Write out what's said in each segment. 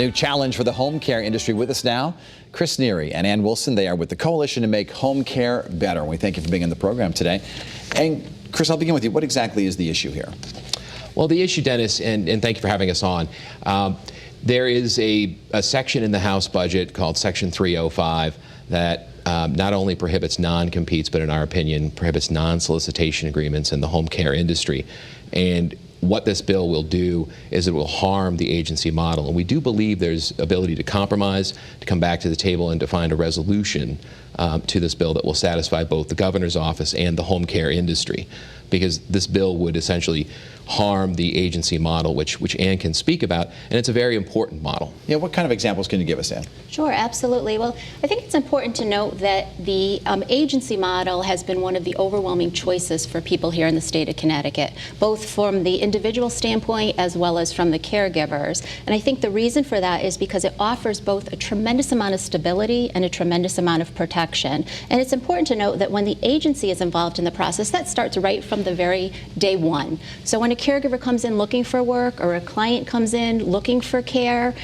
New challenge for the home care industry. With us now, Chris Neary and Ann Wilson. They are with the Coalition to Make Home Care Better. We thank you for being on the program today. And Chris, I'll begin with you. What exactly is the issue here? Well, the issue, Dennis, and thank you for having us on. There is a section in the House budget called Section 305 that not only prohibits non-competes, but in our opinion, prohibits non-solicitation agreements in the home care industry. And what this bill will do is it will harm the agency model. And we do believe there's ability to compromise, to come back to the table and to find a resolution to this bill that will satisfy both the governor's office and the home care industry. Because this bill would essentially harm the agency model, which Ann can speak about, and it's a very important model. Yeah, what kind of examples can you give us, Ann? Sure, absolutely. Well, I think it's important to note that the agency model has been one of the overwhelming choices for people here in the state of Connecticut, both from the individual standpoint as well as from the caregivers. And I think the reason for that is because it offers both a tremendous amount of stability and a tremendous amount of protection. And it's important to note that when the agency is involved in the process, that starts right from the very day one. So when a caregiver comes in looking for work or a client comes in looking for care,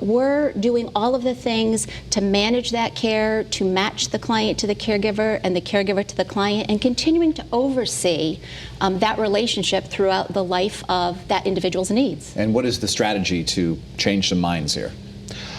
we're doing all of the things to manage that care, to match the client to the caregiver and the caregiver to the client, and continuing to oversee that relationship throughout the life of that individual's needs. And what is the strategy to change some minds here?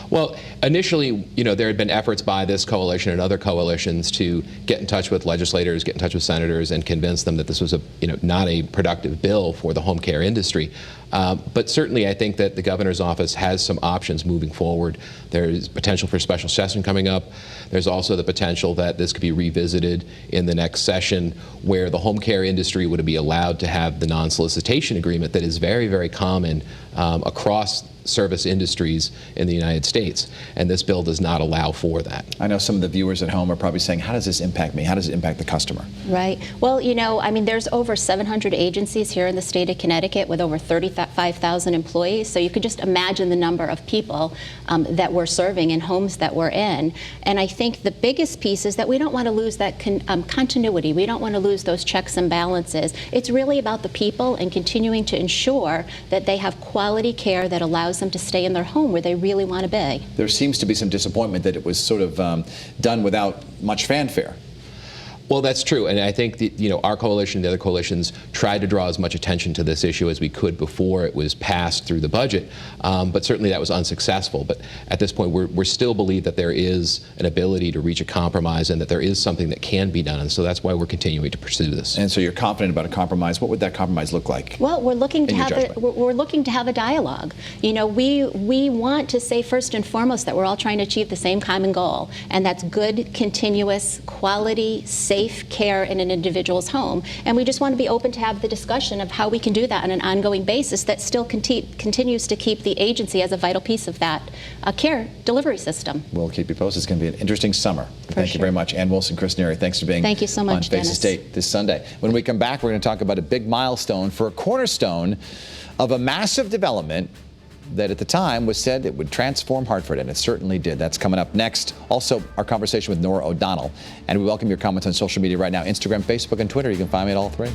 Well, initially, there had been efforts by this coalition and other coalitions to get in touch with legislators, get in touch with senators, and convince them that this was not a productive bill for the home care industry. But certainly, I think that the governor's office has some options moving forward. There's potential for a special session coming up. There's also the potential that this could be revisited in the next session, where the home care industry would be allowed to have the non-solicitation agreement that is very, very common across service industries in the United States, and this bill does not allow for that. I know some of the viewers at home are probably saying, how does this impact me? How does it impact the customer? Right. Well, there's over 700 agencies here in the state of Connecticut with over 35,000 employees, so you could just imagine the number of people that we're serving in homes that we're in. And I think the biggest piece is that we don't want to lose that continuity. We don't want to lose those checks and balances. It's really about the people and continuing to ensure that they have quality care that allows them to stay in their home where they really want to be. There seems to be some disappointment that it was sort of done without much fanfare. Well, that's true, and I think our coalition, the other coalitions, tried to draw as much attention to this issue as we could before it was passed through the budget, but certainly that was unsuccessful. But at this point, we still believe that there is an ability to reach a compromise and that there is something that can be done, and so that's why we're continuing to pursue this. And so you're confident about a compromise. What would that compromise look like? Well, we're looking to have a dialogue. We want to say first and foremost that we're all trying to achieve the same common goal, and that's good, continuous, quality, safe care in an individual's home. And we just want to be open to have the discussion of how we can do that on an ongoing basis that still continues to keep the agency as a vital piece of that care delivery system. We'll keep you posted. It's going to be an interesting summer. Thank you sure. very much. Ann Wilson, Chris Neary, thanks for being Thank you so much, on Face Dennis. the State this Sunday. When we come back, we're going to talk about a big milestone for a cornerstone of a massive development that at the time was said it would transform Hartford, and it certainly did. That's coming up next. Also, our conversation with Nora O'Donnell. And we welcome your comments on social media right now, Instagram, Facebook, and Twitter. You can find me at all three.